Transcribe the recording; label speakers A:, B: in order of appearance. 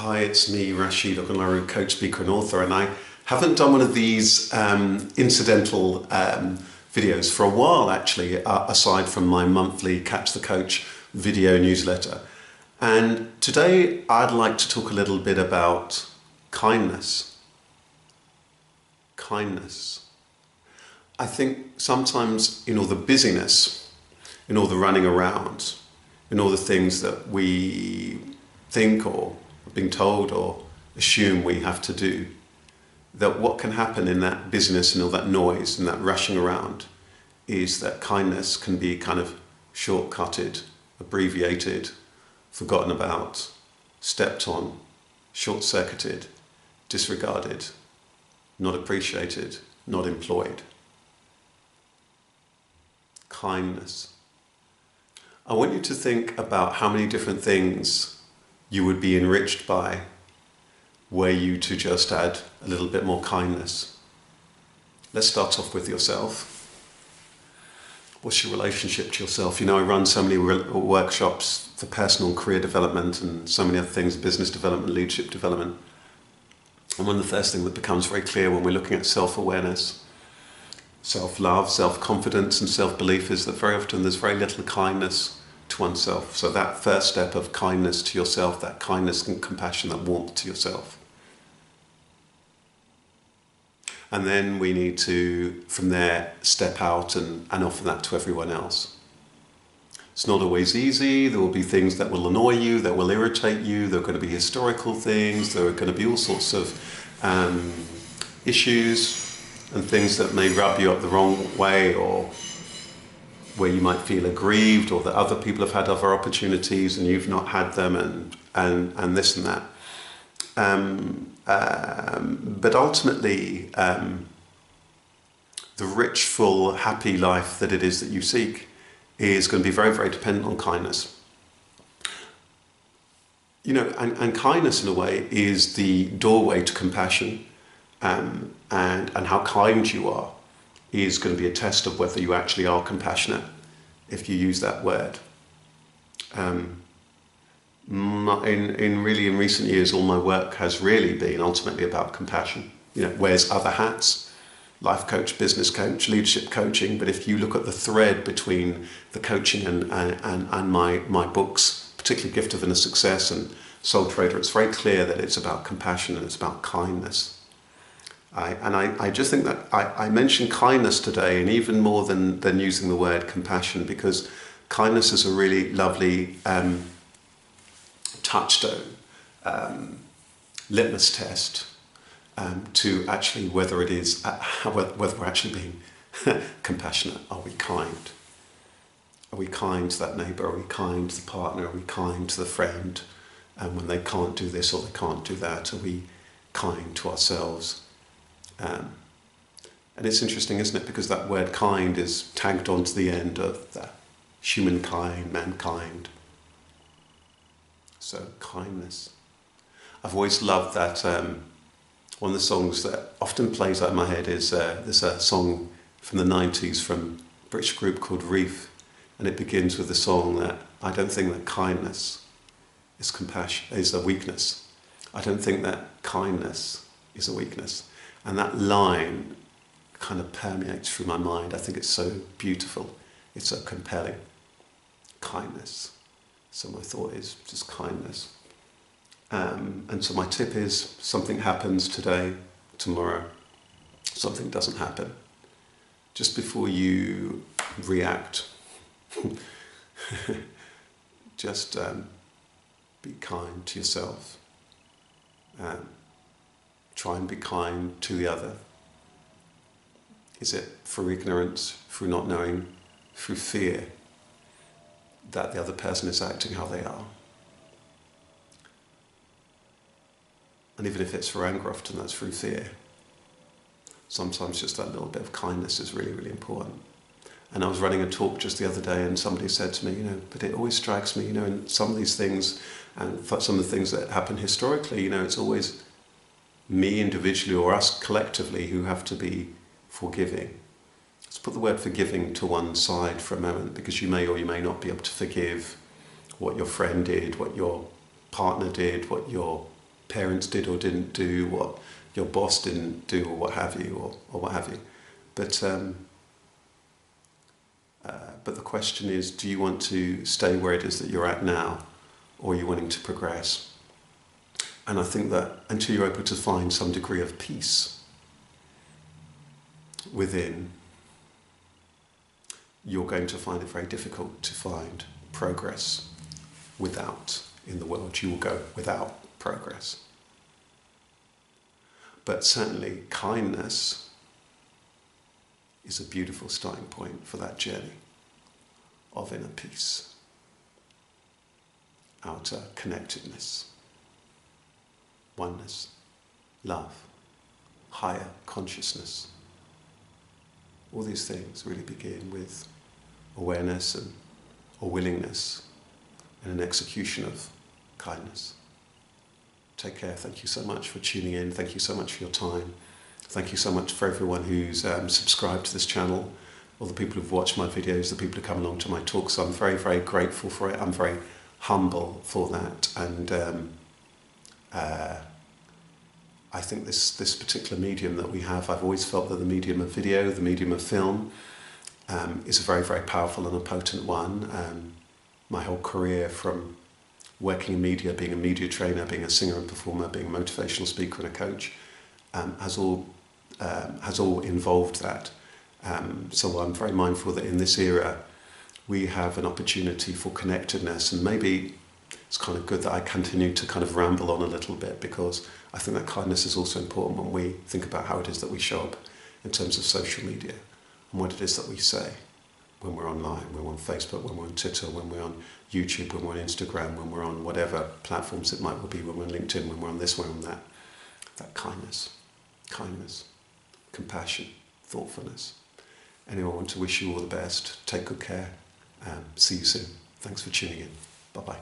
A: Hi, it's me, Rasheed Ogunlaru, coach, speaker and author, and I haven't done one of these incidental videos for a while actually, aside from my monthly Catch the Coach video newsletter. And today I'd like to talk a little bit about kindness. Kindness. I think sometimes in all the busyness, in all the running around, in all the things that we think or are being told or assume we have to do, that what can happen in that busyness and all that noise and that rushing around is that kindness can be kind of shortcutted, abbreviated, forgotten about, stepped on, short-circuited, disregarded, not appreciated, not employed. Kindness. I want you to think about how many different things you would be enriched by were you to just add a little bit more kindness. Let's start off with yourself. What's your relationship to yourself? You know, I run so many workshops for personal and career development and so many other things, business development, leadership development. And one of the first things that becomes very clear when we're looking at self-awareness, self-love, self-confidence and self-belief is that very often there's very little kindness to oneself. So that first step of kindness to yourself, that kindness and compassion, that warmth to yourself. And then we need to, from there, step out and offer that to everyone else. It's not always easy. There will be things that will annoy you, that will irritate you. There are going to be historical things. There are going to be all sorts of issues and things that may rub you up the wrong way, or where you might feel aggrieved, or that other people have had other opportunities and you've not had them, and this and that. But ultimately, the rich, full, happy life that it is that you seek is going to be very, very dependent on kindness. You know, and kindness in a way is the doorway to compassion, and how kind you are is going to be a test of whether you actually are compassionate, if you use that word. In recent years, all my work has really been ultimately about compassion. You know, wears other hats, life coach, business coach, leadership coaching, but if you look at the thread between the coaching and my books, particularly Gift of Inner Success and Soul Trader, it's very clear that it's about compassion and it's about kindness. I just think that I mentioned kindness today, and even more than using the word compassion, because kindness is a really lovely touchstone, litmus test to actually whether it is whether we're actually being compassionate. Are we kind? Are we kind to that neighbour? Are we kind to the partner? Are we kind to the friend? And when they can't do this or they can't do that, are we kind to ourselves? And it's interesting, isn't it? Because that word kind is tagged onto the end of the humankind, mankind. So kindness. I've always loved that. One of the songs that often plays out in my head is there's a song from the 90s from a British group called Reef, and it begins with the song that I don't think that kindness is compassion, is a weakness. I don't think that kindness is a weakness. And that line kind of permeates through my mind. I think it's so beautiful. It's so compelling. Kindness. So my thought is just kindness. And so my tip is, something happens today, tomorrow, something doesn't happen. Just before you react, just be kind to yourself. Try and be kind to the other. Is it through ignorance, through not knowing, through fear that the other person is acting how they are? And even if it's for anger, often that's through fear. Sometimes just that little bit of kindness is really, really important. And I was running a talk just the other day, and somebody said to me, you know, but it always strikes me, you know, in some of these things, and some of the things that happen historically, you know, it's always me individually or us collectively who have to be forgiving. Let's put the word forgiving to one side for a moment, because you may or you may not be able to forgive what your friend did, what your partner did, what your parents did or didn't do, what your boss didn't do, or what have you, or what have you. But the question is, do you want to stay where it is that you're at now, or are you wanting to progress? And I think that until you're able to find some degree of peace within, you're going to find it very difficult to find progress without in the world. You will go without progress. But certainly kindness is a beautiful starting point for that journey of inner peace, outer connectedness, oneness, love, higher consciousness. All these things really begin with awareness and a willingness and an execution of kindness. Take care. Thank you so much for tuning in. Thank you so much for your time. Thank you so much for everyone who's subscribed to this channel, all the people who've watched my videos, the people who come along to my talks. I'm very, very grateful for it. I'm very humble for that. And I think this particular medium that we have, I've always felt that the medium of video, the medium of film, is a very, very powerful and a potent one. My whole career, from working in media, being a media trainer, being a singer and performer, being a motivational speaker and a coach, has all involved that. So I'm very mindful that in this era we have an opportunity for connectedness, and maybe it's kind of good that I continue to kind of ramble on a little bit, because I think that kindness is also important when we think about how it is that we show up in terms of social media and what it is that we say when we're online, when we're on Facebook, when we're on Twitter, when we're on YouTube, when we're on Instagram, when we're on whatever platforms it might be, when we're on LinkedIn, when we're on this, when we're on that. That kindness, compassion, thoughtfulness. Anyway, I want to wish you all the best. Take good care. See you soon. Thanks for tuning in. Bye-bye.